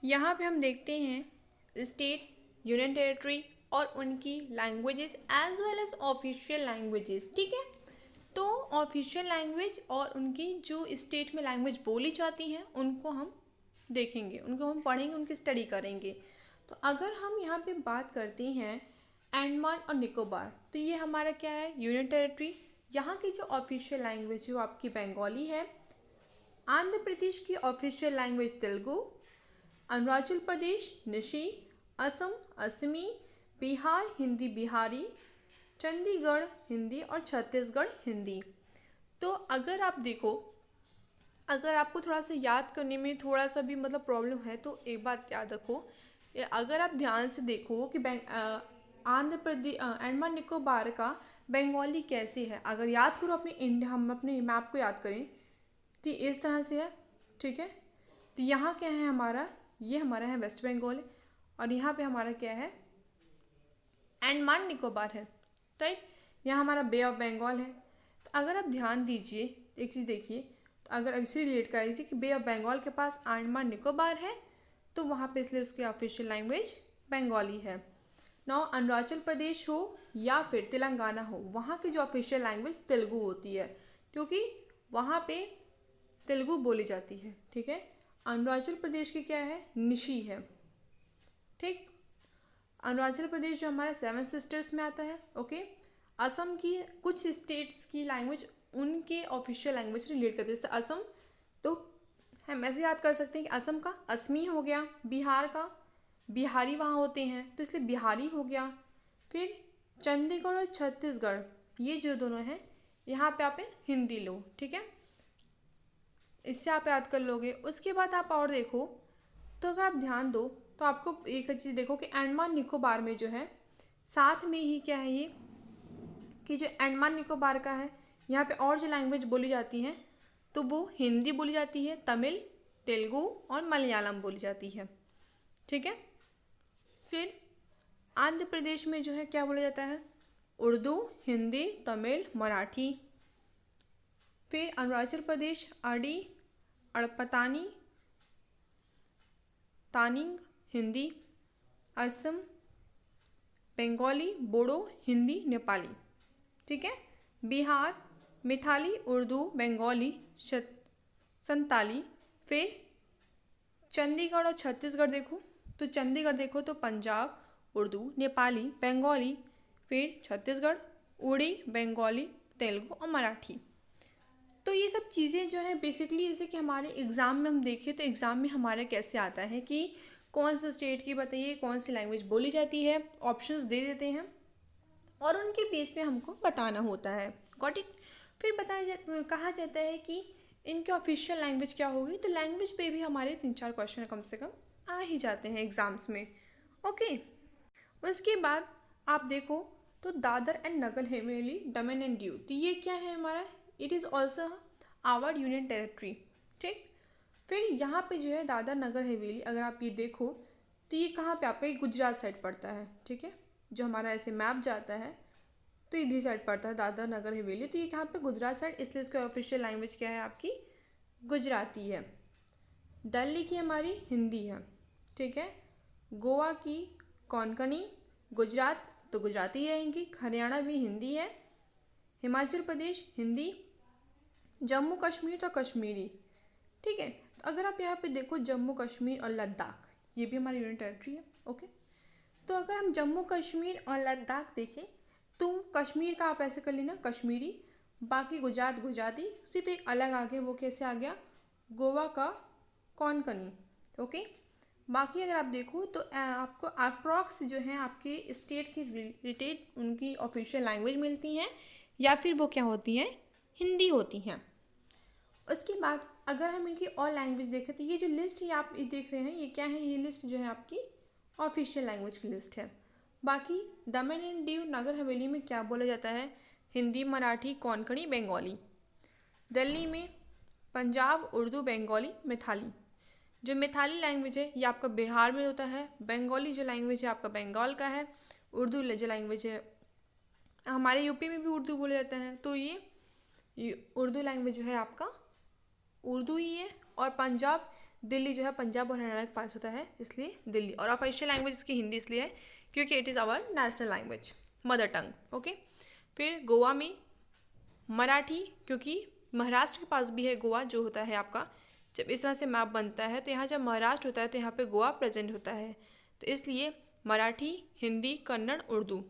यहाँ पे हम देखते हैं स्टेट, यूनियन टेरिटरी और उनकी languages as well as official languages. ठीक है, तो ऑफिशियल लैंग्वेज और उनकी जो स्टेट में लैंग्वेज बोली जाती हैं उनको हम देखेंगे, उनको हम पढ़ेंगे, उनकी स्टडी करेंगे। तो अगर हम यहाँ पे बात करते हैं अंडमान और निकोबार, तो ये हमारा क्या है, यूनियन टेरिटरी। यहाँ की जो ऑफिशियल लैंग्वेज है वो आपकी बंगाली है। आंध्र प्रदेश की ऑफिशियल लैंग्वेज तेलुगु, अरुणाचल प्रदेश निशी, असम असमी, बिहार हिंदी बिहारी, चंडीगढ़ हिंदी और छत्तीसगढ़ हिंदी। तो अगर आप देखो, अगर आपको थोड़ा सा याद करने में थोड़ा सा भी मतलब प्रॉब्लम है तो एक बात याद रखो, अगर आप ध्यान से देखो कि आंध्र प्रदेश अंडमान निकोबार का बंगाली कैसे है, अगर याद करो अपने इंडिया, हम अपने मैप को याद करें तो इस तरह से है। ठीक है, तो यहाँ क्या है हमारा, ये हमारा है वेस्ट बंगाल और यहाँ पे हमारा क्या है, अंडमान निकोबार है। राइट, यहाँ हमारा बे ऑफ बंगाल है। तो अगर आप ध्यान दीजिए, एक चीज़ देखिए, तो अगर अब इसे रिलेट कर दीजिए कि बे ऑफ बंगाल के पास अंडमान निकोबार है तो वहाँ पे इसलिए उसकी ऑफिशियल लैंग्वेज बंगाली है। नौ अरुणाचल प्रदेश हो या फिर तेलंगाना हो, वहाँ की जो ऑफिशियल लैंग्वेज तेलुगु होती है, क्योंकि वहाँ पे तेलुगु बोली जाती है। ठीक है, अरुणाचल प्रदेश की क्या है, निशी है। ठीक, अरुणाचल प्रदेश जो हमारा सेवन सिस्टर्स में आता है। ओके, असम की कुछ स्टेट्स की लैंग्वेज उनके ऑफिशियल लैंग्वेज से रिलेट करते हैं, जैसे असम, तो हम ऐसे याद कर सकते हैं कि असम का असमी हो गया, बिहार का बिहारी वहाँ होते हैं तो इसलिए बिहारी हो गया। फिर चंडीगढ़ और छत्तीसगढ़, ये जो दोनों हैं यहाँ पे आप हिंदी लो। ठीक है, इससे आप याद कर लोगे। उसके बाद आप और देखो, तो अगर आप ध्यान दो तो आपको एक चीज़ देखो कि अंडमान निकोबार में जो है साथ में ही क्या है ये, कि जो अंडमान निकोबार का है यहाँ पे और जो लैंग्वेज बोली जाती हैं तो वो हिंदी बोली जाती है, तमिल, तेलुगु और मलयालम बोली जाती है। ठीक है, फिर आंध्र प्रदेश में जो है क्या बोला जाता है, उर्दू, हिंदी, तमिल, मराठी। फिर अरुणाचल प्रदेश अडी, अड़पतानी, तानिंग हिंदी, असम बंगाली, बोडो हिंदी, नेपाली। ठीक है, बिहार मिथाली, उर्दू, बंगाली, संताली। फिर चंडीगढ़ और छत्तीसगढ़ देखो, तो चंडीगढ़ देखो तो पंजाब, उर्दू, नेपाली, बंगाली। फिर छत्तीसगढ़ उड़ी, बंगाली, तेलुगु और मराठी। तो ये सब चीज़ें जो है बेसिकली, जैसे कि हमारे एग्ज़ाम में हम देखें तो एग्ज़ाम में हमारे कैसे आता है कि कौन सा स्टेट की बताइए कौन सी लैंग्वेज बोली जाती है, ऑप्शंस दे देते हैं और उनके बेस पे हमको बताना होता है। Got it. फिर कहा जाता है कि इनकी ऑफिशियल लैंग्वेज क्या होगी, तो लैंग्वेज पे भी हमारे 3-4 क्वेश्चन कम से कम आ ही जाते हैं एग्ज़ाम्स में। ओके, उसके बाद आप देखो तो Dadar and Nagar Haveli, Daman and Diu, तो ये क्या है हमारा, it is also our union territory. ठीक, फिर यहाँ पे जो है दादर नगर हवेली, अगर आप ये देखो तो ये कहाँ पे आपका, ये गुजरात साइड पड़ता है। ठीक है, जो हमारा ऐसे मैप जाता है तो इधर साइड पड़ता है दादर नगर हवेली, तो ये कहाँ पे, गुजरात साइड, इसलिए इसकी ऑफिशियल लैंग्वेज क्या है आपकी, गुजराती है। दिल्ली की हमारी हिंदी है। ठीक है, गोवा की कोंकणी, गुजरात तो गुजराती ही रहेंगी, हरियाणा भी हिंदी है, हिमाचल प्रदेश हिंदी, जम्मू कश्मीर तो कश्मीरी। ठीक है, तो अगर आप यहाँ पे देखो जम्मू कश्मीर और लद्दाख, ये भी हमारी यूनियन टेरिटरी है। ओके, तो अगर हम जम्मू कश्मीर और लद्दाख देखें तो कश्मीर का आप ऐसे कर लेना कश्मीरी, बाकी गुजरात गुजराती, सिर्फ एक अलग आगे वो कैसे आ गया, गोवा का कोंकणी। ओके, बाकी अगर आप देखो तो आपको अप्रॉक्स जो है आपके स्टेट के रिलेटेड उनकी ऑफिशियल लैंग्वेज मिलती हैं या फिर वो क्या होती हैं, हिंदी होती हैं। उसके बाद अगर हम इनकी और लैंग्वेज देखें तो ये जो लिस्ट है आप ये देख रहे हैं, ये क्या है, ये लिस्ट जो है आपकी ऑफिशियल लैंग्वेज की लिस्ट है। बाकी दमन एंड दीव नगर हवेली में क्या बोला जाता है, हिंदी, मराठी, कोंकणी, बंगाली। दिल्ली में पंजाब, उर्दू, बंगाली, मैथाली। जो मैथाली लैंग्वेज है ये आपका बिहार में होता है, बंगाली जो लैंग्वेज है आपका बंगाल का है, उर्दू जो लैंग्वेज है हमारे यूपी में भी उर्दू बोला जाता है, तो ये उर्दू लैंग्वेज जो है आपका उर्दू ही है। और पंजाब दिल्ली जो है पंजाब और हरियाणा के पास होता है, इसलिए दिल्ली। और ऑफिशियल लैंग्वेज इसकी हिंदी इसलिए है क्योंकि it is our national language, mother tongue. Okay. फिर गोवा में मराठी, क्योंकि महाराष्ट्र के पास भी है गोवा जो होता है आपका। जब इस तरह से मैप बनता है तो यहाँ जब महाराष्ट्र होता है तो यहाँ पे गोवा प्रेजेंट होता है, तो इसलिए मराठी, हिंदी, कन्नड़, उर्दू।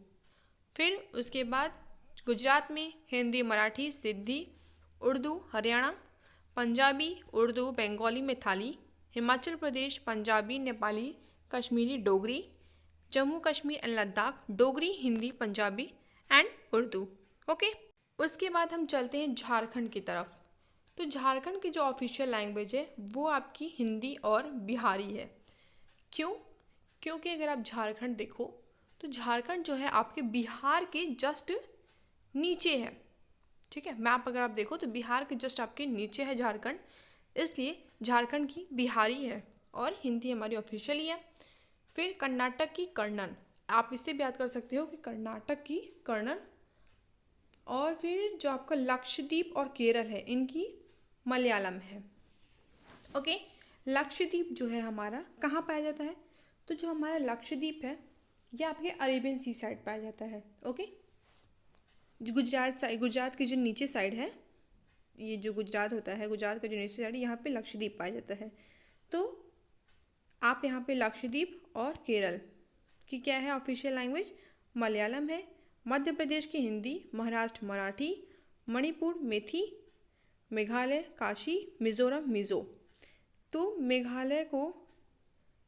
फिर उसके बाद गुजरात में Hindi, Marathi, Sindhi, Urdu, Haryana, Punjabi, Urdu, Bengali, Maithili. Himachal Pradesh Punjabi, Nepali, Kashmiri, Dogri. Jammu Kashmir and Ladakh Dogri, Hindi, Punjabi and Urdu. Okay. उसके बाद हम चलते हैं झारखंड की तरफ। तो झारखंड की जो ऑफिशियल लैंग्वेज है वो आपकी हिंदी और बिहारी है। क्यों? क्योंकि अगर आप झारखंड देखो तो झारखंड जो है आपके बिहार के जस्ट नीचे है। ठीक है, मैप अगर आप देखो तो बिहार के जस्ट आपके नीचे है झारखंड, इसलिए झारखंड की बिहारी है और हिंदी हमारी ऑफिशियल ही है। फिर कर्नाटक की कन्नड़, आप इससे भी याद कर सकते हो कि कर्नाटक की कन्नड़। और फिर जो आपका लक्षद्वीप और केरल है इनकी मलयालम है। ओके। लक्षद्वीप जो है हमारा कहाँ पाया जाता है? तो जो हमारा लक्षद्वीप है ये आपके अरेबियन सी साइड पाया जाता है। ओके। गुजरात साइड, गुजरात की जो नीचे साइड है, ये जो गुजरात होता है, गुजरात का जो नीचे साइड, यहाँ पे लक्षद्वीप पाया जाता है। तो आप यहाँ पे लक्षद्वीप और केरल की क्या है ऑफिशियल लैंग्वेज? मलयालम है। मध्य प्रदेश की हिंदी, महाराष्ट्र मराठी, मणिपुर मेथी, मेघालय काशी, मिजोरम मिजो। तो मेघालय को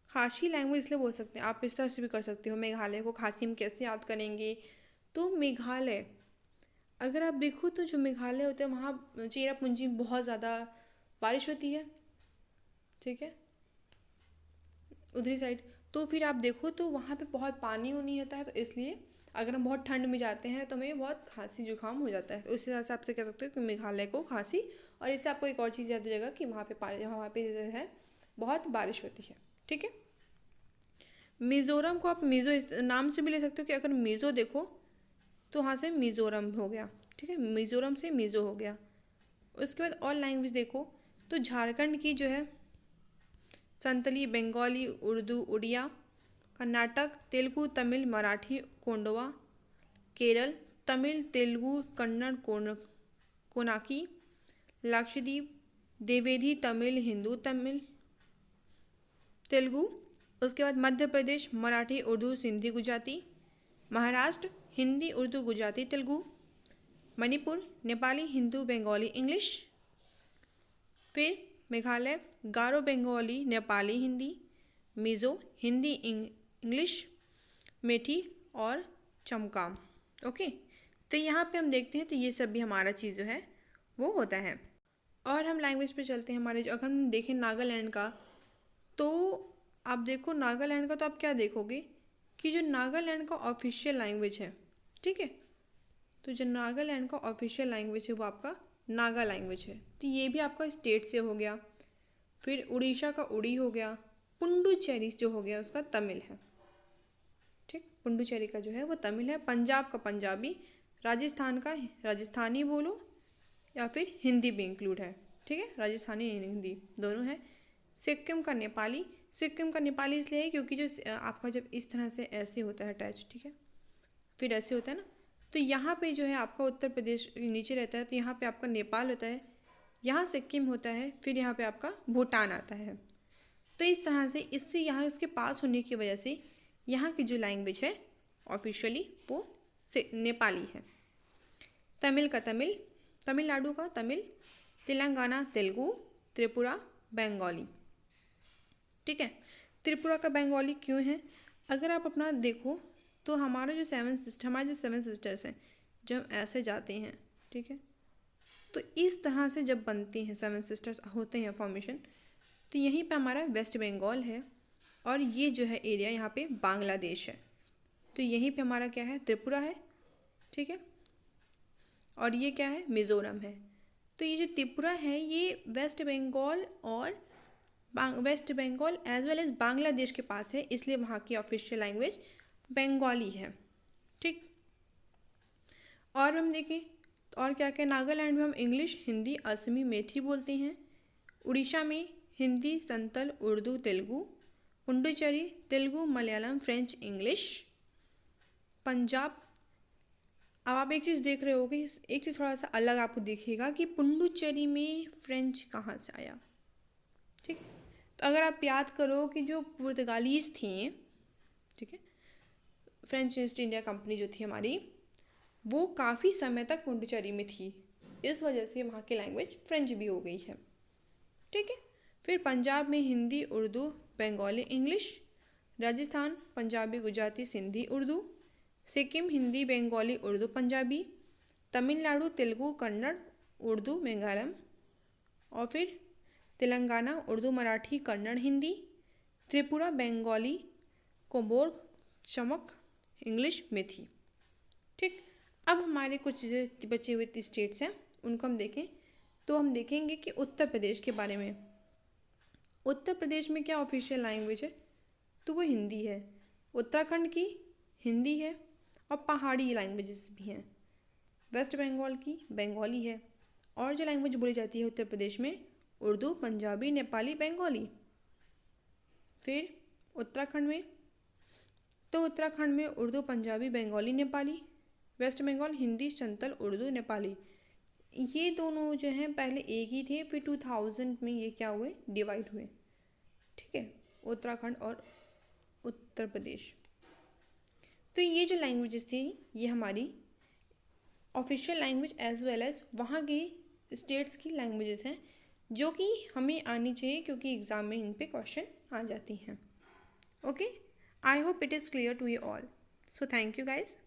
खासी लैंग्वेज इसलिए बोल सकते हैं, आप इस तरह से भी कर सकते हो, मेघालय को खासी हम कैसे याद करेंगे? तो मेघालय अगर आप देखो तो जो मेघालय होता है वहाँ चेरापूंजी बहुत ज़्यादा बारिश होती है। ठीक है, उधरी साइड। तो फिर आप देखो तो वहाँ पे बहुत पानी नहीं होता है, तो इसलिए अगर हम बहुत ठंड में जाते हैं तो हमें बहुत खांसी जुकाम हो जाता है। तो उस हिसाब से आपसे कह सकते हो कि मेघालय को खांसी। और इससे आपको एक और चीज़ याद हो जाएगा कि वहाँ पे जो है बहुत बारिश होती है। ठीक है। मिज़ोरम को आप मिज़ो इस नाम से भी ले सकते हो कि अगर मिज़ो देखो तो वहाँ से मिज़ोरम हो गया। ठीक है, मिज़ोरम से मिज़ो हो गया। उसके बाद और लैंग्वेज देखो तो झारखंड की जो है संतली, बंगाली, उर्दू, उड़िया। कर्नाटक तेलुगु, तमिल, मराठी, कोंडवा। केरल तमिल, तेलुगु, कन्नड़, कोनाकी। लक्षद्वीप देवेधी, तमिल, हिंदू, तमिल, तेलुगु। उसके बाद मध्य प्रदेश मराठी, उर्दू, सिंधी, गुजराती। महाराष्ट्र हिंदी, उर्दू, गुजराती, तेलुगु। मणिपुर नेपाली, हिंदू, बंगाली, इंग्लिश। फिर मेघालय गारो, बंगाली, नेपाली, हिंदी। मिज़ो हिंदी, इंग्लिश, मेठी और चमकाम। ओके। तो यहाँ पे हम देखते हैं तो ये सब भी हमारा चीज़ जो है वो होता है। और हम लैंग्वेज पे चलते हैं हमारे जो, अगर हम देखें नागालैंड का, तो आप देखो नागालैंड का तो आप क्या देखोगे कि जो नागालैंड का ऑफिशियल लैंग्वेज है, ठीक है, तो जो नागालैंड का ऑफिशियल लैंग्वेज है वो आपका नागा लैंग्वेज है। तो ये भी आपका स्टेट से हो गया। फिर उड़ीसा का उड़ी हो गया। पुंडुचेरी जो हो गया उसका तमिल है। ठीक, पुंडुचेरी का जो है वो तमिल है। पंजाब का पंजाबी, राजस्थान का राजस्थानी बोलो या फिर हिंदी भी इंक्लूड है। ठीक है, राजस्थानी हिंदी दोनों है। सिक्किम का नेपाली, सिक्किम का नेपाली इसलिए है क्योंकि जो आपका जब इस तरह से ऐसे होता है अटैच, ठीक है, फिर ऐसे होता है ना, तो यहाँ पे जो है आपका उत्तर प्रदेश नीचे रहता है, तो यहाँ पे आपका नेपाल होता है, यहाँ सिक्किम होता है, फिर यहाँ पे आपका भूटान आता है। तो इस तरह से इससे यहाँ इसके पास होने की वजह से यहाँ की जो लैंग्वेज है ऑफिशियली वो नेपाली है। तमिल का तमिल, तमिलनाडु का तमिल, तेलंगाना तेलुगु, त्रिपुरा बंगाली। ठीक है, त्रिपुरा का बंगाली क्यों है? अगर आप अपना देखो तो हमारे जो हमारे जो सेवन सिस्टर्स हैं जब ऐसे जाते हैं, ठीक है, तो इस तरह से जब बनती हैं सेवन सिस्टर्स होते हैं फॉर्मेशन, तो यहीं पे हमारा वेस्ट बंगाल है और ये जो है एरिया यहाँ पे बांग्लादेश है। तो यहीं पे हमारा क्या है, त्रिपुरा है। ठीक है, और ये क्या है, मिज़ोरम है। तो ये जो त्रिपुरा है ये वेस्ट बंगाल और West Bengal as well as Bangladesh के पास है, इसलिए वहाँ की ऑफिशियल लैंग्वेज बंगाली है। ठीक, और हम देखें और क्या क्या, नागालैंड में हम इंग्लिश, हिंदी, असमी, मेथी बोलते हैं। उड़ीसा में हिंदी, संतल, उर्दू, तेलुगु। Puducherry Telugu, Malayalam, French, English. पंजाब, अब आप एक चीज़ देख रहे होगे, एक चीज़ थोड़ा सा अलग आपको दिखेगा कि पुडुचेरी में फ्रेंच कहाँ से आया। ठीक है, तो अगर आप याद करो कि जो पुर्तगालीज थी, ठीक है, फ्रेंच ईस्ट इंडिया कंपनी जो थी हमारी, वो काफ़ी समय तक पुडुचेरी में थी, इस वजह से वहाँ की लैंग्वेज फ्रेंच भी हो गई है। ठीक है, फिर पंजाब में हिंदी, उर्दू, बंगाली, इंग्लिश। राजस्थान पंजाबी, गुजराती, सिंधी, उर्दू। सिक्किम हिंदी, बंगाली, उर्दू, पंजाबी। तमिलनाडु तेलुगु, कन्नड़, उर्दू, मलयालम। और फिर तेलंगाना उर्दू, मराठी, कन्नड़, हिंदी। त्रिपुरा बंगाली, कोम्बोर्ग, चमक, इंग्लिश, मेथी। ठीक, अब हमारे कुछ बचे हुए स्टेट्स हैं, उनको हम देखें तो हम देखेंगे कि उत्तर प्रदेश के बारे में। उत्तर प्रदेश में क्या ऑफिशियल लैंग्वेज है, तो वो हिंदी है। उत्तराखंड की हिंदी है और पहाड़ी लैंग्वेजेस भी हैं। वेस्ट बंगाल की बंगाली है। और जो लैंग्वेज बोली जाती है उत्तर प्रदेश में, उर्दू, पंजाबी, नेपाली, बंगाली। फिर उत्तराखंड में, तो उत्तराखंड में उर्दू, पंजाबी, बंगाली, नेपाली। वेस्ट बंगाल हिंदी, संतल, उर्दू, नेपाली। ये दोनों जो हैं पहले एक ही थे, फिर 2000 में ये क्या हुए, डिवाइड हुए। ठीक है, उत्तराखंड और उत्तर प्रदेश। तो ये जो लैंग्वेजेस थी ये हमारी official language as well as वहाँ की स्टेट्स की लैंग्वेजेस हैं, जो कि हमें आनी चाहिए क्योंकि एग्ज़ाम में इन पे क्वेश्चन आ जाती हैं। Okay, I hope it is clear to you all. So thank you guys.